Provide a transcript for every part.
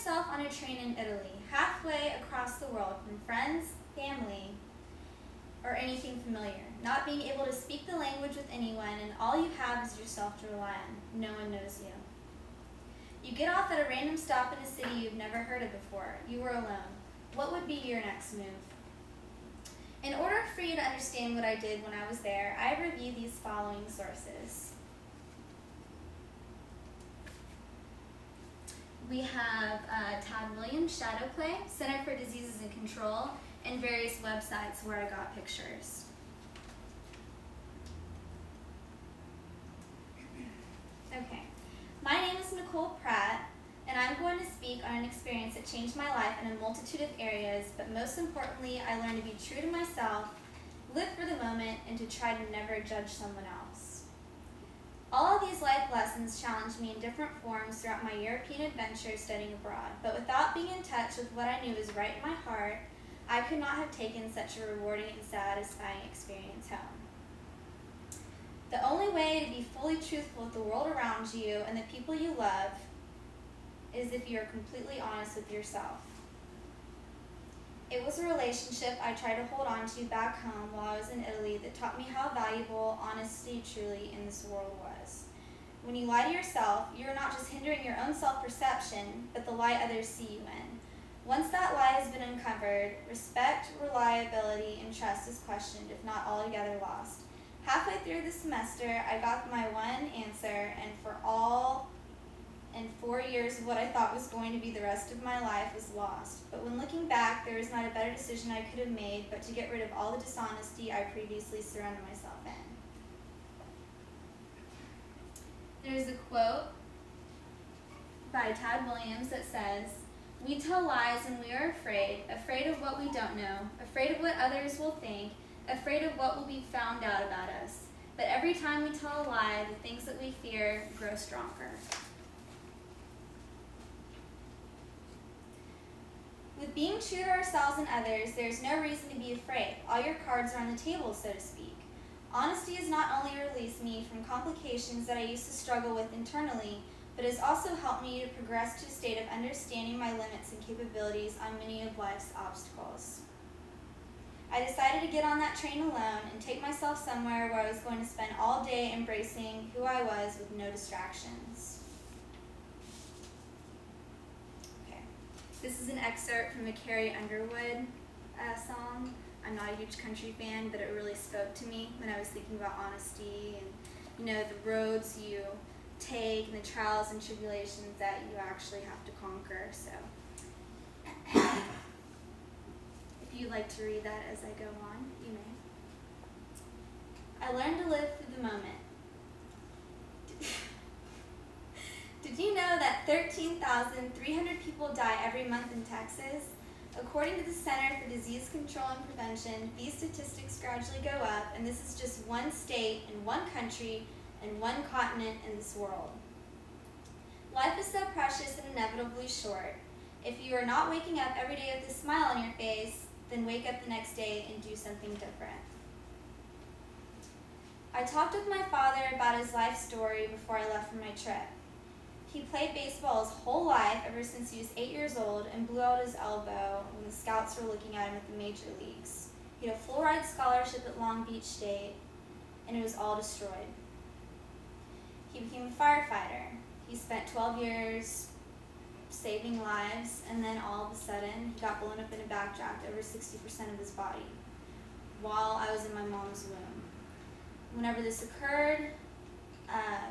yourself on a train in Italy, halfway across the world from friends, family, or anything familiar, not being able to speak the language with anyone, and all you have is yourself to rely on. No one knows you. You get off at a random stop in a city you've never heard of before. You were alone. What would be your next move? In order for you to understand what I did when I was there, I reviewed these following sources. We have Todd Williams' Shadow Play, Center for Diseases and Control, and various websites where I got pictures. Okay, my name is Nicole Pratt, and I'm going to speak on an experience that changed my life in a multitude of areas, but most importantly, I learned to be true to myself, live for the moment, and to try to never judge someone else. All of these life lessons challenged me in different forms throughout my European adventure studying abroad, but without being in touch with what I knew was right in my heart, I could not have taken such a rewarding and satisfying experience home. The only way to be fully truthful with the world around you and the people you love is if you are completely honest with yourself. It was a relationship I tried to hold on to back home while I was in Italy that taught me how valuable honesty truly in this world was. When you lie to yourself, you are not just hindering your own self-perception, but the lie others see you in. Once that lie has been uncovered, respect, reliability, and trust is questioned, if not altogether lost. Halfway through the semester, I got my one answer, and for 4 years of what I thought was going to be the rest of my life was lost. But when looking back, there was not a better decision I could have made but to get rid of all the dishonesty I previously surrounded myself in. There's a quote by Todd Williams that says, "We tell lies when we are afraid of what we don't know, afraid of what others will think, afraid of what will be found out about us. But every time we tell a lie, the things that we fear grow stronger." With being true to ourselves and others, there is no reason to be afraid. All your cards are on the table, so to speak. Honesty has not only released me from complications that I used to struggle with internally, but has also helped me to progress to a state of understanding my limits and capabilities on many of life's obstacles. I decided to get on that train alone and take myself somewhere where I was going to spend all day embracing who I was with no distractions. This is an excerpt from a Carrie Underwood song. I'm not a huge country fan, but it really spoke to me when I was thinking about honesty and, the roads you take and the trials and tribulations that you actually have to conquer. So, if you'd like to read that as I go on, you may. I learned to live through the moment. Did you know that 13,300 people die every month in Texas? According to the Center for Disease Control and Prevention, these statistics gradually go up, and this is just one state and one country and one continent in this world. Life is so precious and inevitably short. If you are not waking up every day with a smile on your face, then wake up the next day and do something different. I talked with my father about his life story before I left for my trip. He played baseball his whole life, ever since he was 8 years old, and blew out his elbow when the scouts were looking at him at the major leagues. He had a full-ride scholarship at Long Beach State, and it was all destroyed. He became a firefighter. He spent 12 years saving lives, and then all of a sudden, he got blown up in a backdraft over 60% of his body while I was in my mom's womb. Whenever this occurred,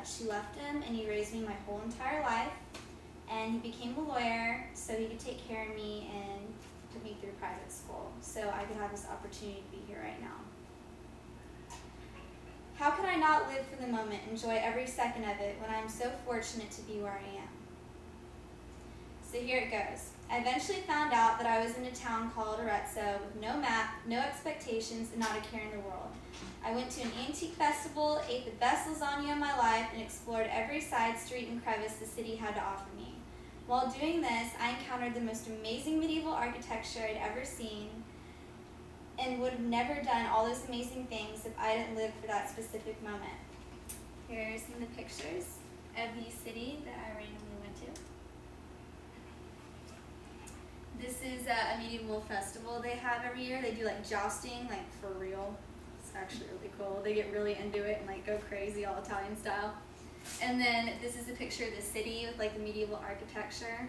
she left him, and he raised me my whole entire life, and he became a lawyer so he could take care of me and put me through private school so I could have this opportunity to be here right now. How can I not live for the moment, enjoy every second of it, when I'm so fortunate to be where I am? So here it goes. I eventually found out that I was in a town called Arezzo with no map, no expectations, and not a care in the world. I went to an antique festival, ate the best lasagna of my life, and explored every side street and crevice the city had to offer me. While doing this, I encountered the most amazing medieval architecture I'd ever seen, and would have never done all those amazing things if I didn't live for that specific moment. Here are some of the pictures of the city that I randomly went to. This is a medieval festival they have every year. They do like jousting, like for real. It's actually really cool. They get really into it and like go crazy, all Italian style. And then this is a picture of the city with like the medieval architecture.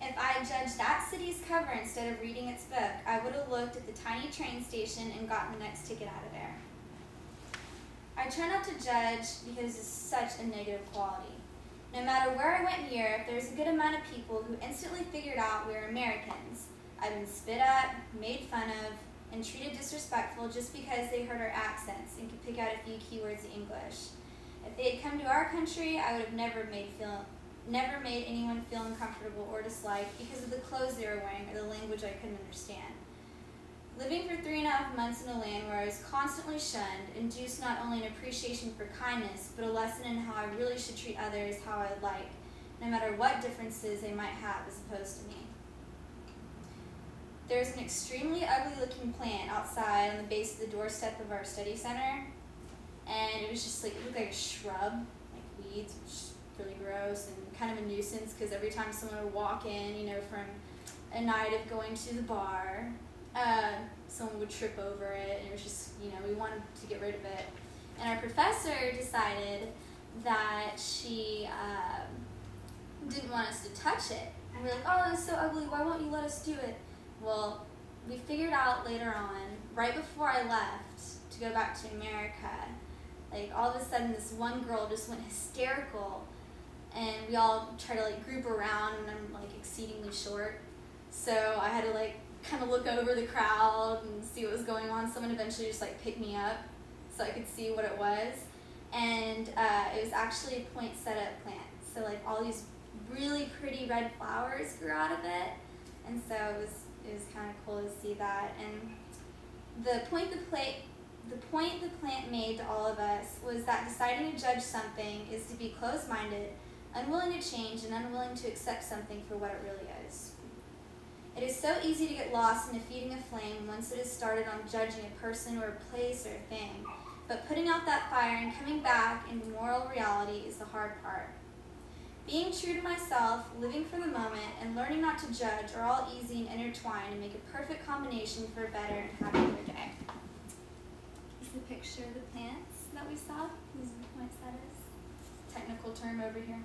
If I had judged that city's cover instead of reading its book, I would have looked at the tiny train station and gotten the next ticket out of there. I try not to judge because it's such a negative quality. No matter where I went in Europe, there's a good amount of people who instantly figured out we were Americans. I've been spit at, made fun of, and treated disrespectful just because they heard our accents and could pick out a few keywords in English. If they had come to our country, I would have never made anyone feel uncomfortable or disliked because of the clothes they were wearing or the language I couldn't understand. Living for 3.5 months in a land where I was constantly shunned induced not only an appreciation for kindness, but a lesson in how I really should treat others how I would like, no matter what differences they might have as opposed to me. There's an extremely ugly-looking plant outside on the base of the doorstep of our study center, and it was just like, it looked like a shrub, like weeds, which is really gross and kind of a nuisance because every time someone would walk in, from a night of going to the bar, someone would trip over it, and it was just, we wanted to get rid of it. And our professor decided that she didn't want us to touch it. And we were like, oh, it's so ugly, why won't you let us do it? Well, we figured out later on, right before I left to go back to America, like all of a sudden this one girl just went hysterical, and we all tried to like group around, and I'm like exceedingly short. So I had to like kind of look over the crowd and see what was going on. Someone eventually just like picked me up so I could see what it was. And it was actually a poinsettia plant. So like all these really pretty red flowers grew out of it. And so it was kind of cool to see that. And the point the plant made to all of us was that deciding to judge something is to be closed-minded, unwilling to change, and unwilling to accept something for what it really is. It is so easy to get lost in a feeding a flame once it has started on judging a person or a place or a thing, but putting out that fire and coming back into moral reality is the hard part. Being true to myself, living for the moment, and learning not to judge are all easy and intertwined and make a perfect combination for a better and happier day. This is a picture of the plants that we saw. These are poinsettias. Technical term over here.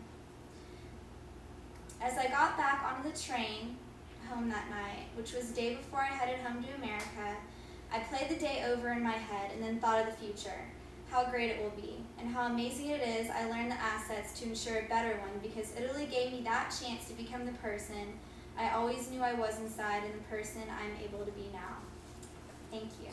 As I got back onto the train home that night, which was the day before I headed home to America, I played the day over in my head and then thought of the future, how great it will be, and how amazing it is I learned the assets to ensure a better one because Italy gave me that chance to become the person I always knew I was inside and the person I'm able to be now. Thank you.